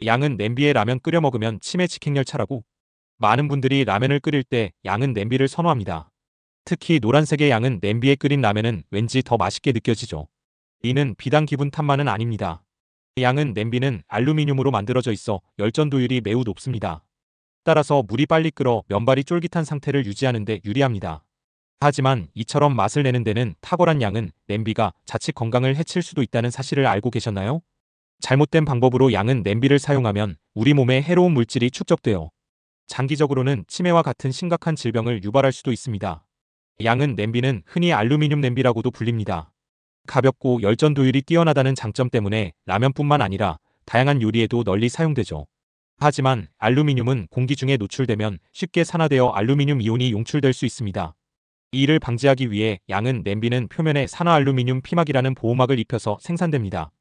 양은 냄비에 라면 끓여 먹으면 치매 직행열차라고. 많은 분들이 라면을 끓일 때 양은 냄비를 선호합니다. 특히 노란색의 양은 냄비에 끓인 라면은 왠지 더 맛있게 느껴지죠. 이는 비단 기분 탓만은 아닙니다. 양은 냄비는 알루미늄으로 만들어져 있어 열전도율이 매우 높습니다. 따라서 물이 빨리 끓어 면발이 쫄깃한 상태를 유지하는 데 유리합니다. 하지만 이처럼 맛을 내는 데는 탁월한 양은 냄비가 자칫 건강을 해칠 수도 있다는 사실을 알고 계셨나요? 잘못된 방법으로 양은 냄비를 사용하면 우리 몸에 해로운 물질이 축적되어 장기적으로는 치매와 같은 심각한 질병을 유발할 수도 있습니다. 양은 냄비는 흔히 알루미늄 냄비라고도 불립니다. 가볍고 열전도율이 뛰어나다는 장점 때문에 라면뿐만 아니라 다양한 요리에도 널리 사용되죠. 하지만 알루미늄은 공기 중에 노출되면 쉽게 산화되어 알루미늄 이온이 용출될 수 있습니다. 이를 방지하기 위해 양은 냄비는 표면에 산화알루미늄 피막이라는 보호막을 입혀서 생산됩니다.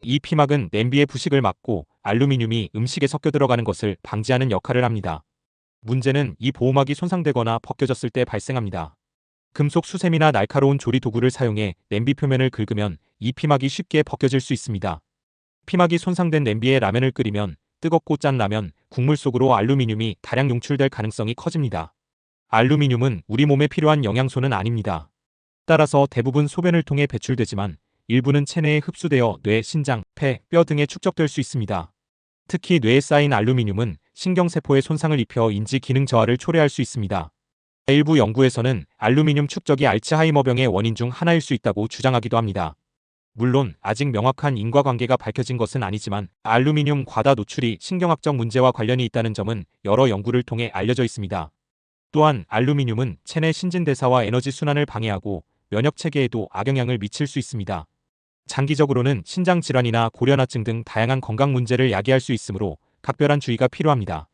이 피막은 냄비의 부식을 막고 알루미늄이 음식에 섞여 들어가는 것을 방지하는 역할을 합니다. 문제는 이 보호막이 손상되거나 벗겨졌을 때 발생합니다. 금속 수세미나 날카로운 조리 도구를 사용해 냄비 표면을 긁으면 이 피막이 쉽게 벗겨질 수 있습니다. 피막이 손상된 냄비에 라면을 끓이면 뜨겁고 짠 라면, 국물 속으로 알루미늄이 다량 용출될 가능성이 커집니다. 알루미늄은 우리 몸에 필요한 영양소는 아닙니다. 따라서 대부분 소변을 통해 배출되지만 일부는 체내에 흡수되어 뇌, 신장, 폐, 뼈 등에 축적될 수 있습니다. 특히 뇌에 쌓인 알루미늄은 신경세포에 손상을 입혀 인지 기능 저하를 초래할 수 있습니다. 일부 연구에서는 알루미늄 축적이 알츠하이머병의 원인 중 하나일 수 있다고 주장하기도 합니다. 물론 아직 명확한 인과관계가 밝혀진 것은 아니지만 알루미늄 과다 노출이 신경학적 문제와 관련이 있다는 점은 여러 연구를 통해 알려져 있습니다. 또한 알루미늄은 체내 신진대사와 에너지 순환을 방해하고 면역체계에도 악영향을 미칠 수 있습니다. 장기적으로는 신장질환이나 고련화증 등 다양한 건강 문제를 야기할 수 있으므로 각별한 주의가 필요합니다.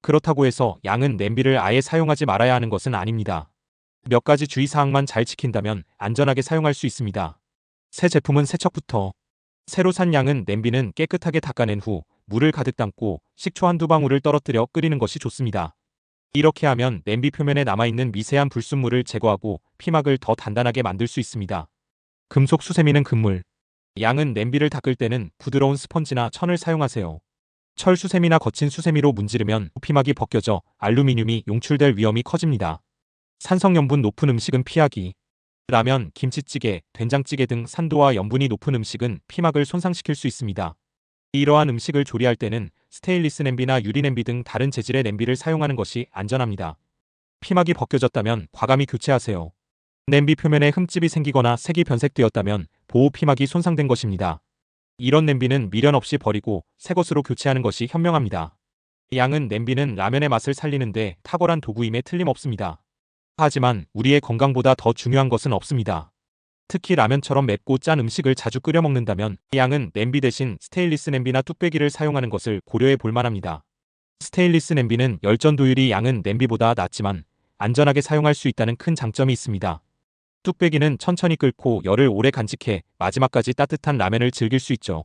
그렇다고 해서 양은 냄비를 아예 사용하지 말아야 하는 것은 아닙니다. 몇 가지 주의사항만 잘 지킨다면 안전하게 사용할 수 있습니다. 새 제품은 세척부터. 새로 산 양은 냄비는 깨끗하게 닦아낸 후 물을 가득 담고 식초 한두 방울을 떨어뜨려 끓이는 것이 좋습니다. 이렇게 하면 냄비 표면에 남아있는 미세한 불순물을 제거하고 피막을 더 단단하게 만들 수 있습니다. 금속 수세미는 금물. 양은 냄비를 닦을 때는 부드러운 스펀지나 천을 사용하세요. 철 수세미나 거친 수세미로 문지르면 피막이 벗겨져 알루미늄이 용출될 위험이 커집니다. 산성염분 높은 음식은 피하기. 라면, 김치찌개, 된장찌개 등 산도와 염분이 높은 음식은 피막을 손상시킬 수 있습니다. 이러한 음식을 조리할 때는 스테인리스 냄비나 유리 냄비 등 다른 재질의 냄비를 사용하는 것이 안전합니다. 피막이 벗겨졌다면 과감히 교체하세요. 냄비 표면에 흠집이 생기거나 색이 변색되었다면 보호 피막이 손상된 것입니다. 이런 냄비는 미련 없이 버리고 새 것으로 교체하는 것이 현명합니다. 양은 냄비는 라면의 맛을 살리는데 탁월한 도구임에 틀림없습니다. 하지만 우리의 건강보다 더 중요한 것은 없습니다. 특히 라면처럼 맵고 짠 음식을 자주 끓여 먹는다면 양은 냄비 대신 스테인리스 냄비나 뚝배기를 사용하는 것을 고려해 볼 만합니다. 스테인리스 냄비는 열전도율이 양은 냄비보다 낮지만 안전하게 사용할 수 있다는 큰 장점이 있습니다. 뚝배기는 천천히 끓고 열을 오래 간직해 마지막까지 따뜻한 라면을 즐길 수 있죠.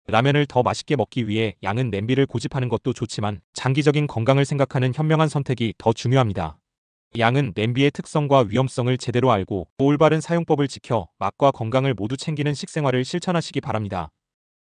라면을 더 맛있게 먹기 위해 양은 냄비를 고집하는 것도 좋지만 장기적인 건강을 생각하는 현명한 선택이 더 중요합니다. 양은 냄비의 특성과 위험성을 제대로 알고 올바른 사용법을 지켜 맛과 건강을 모두 챙기는 식생활을 실천하시기 바랍니다.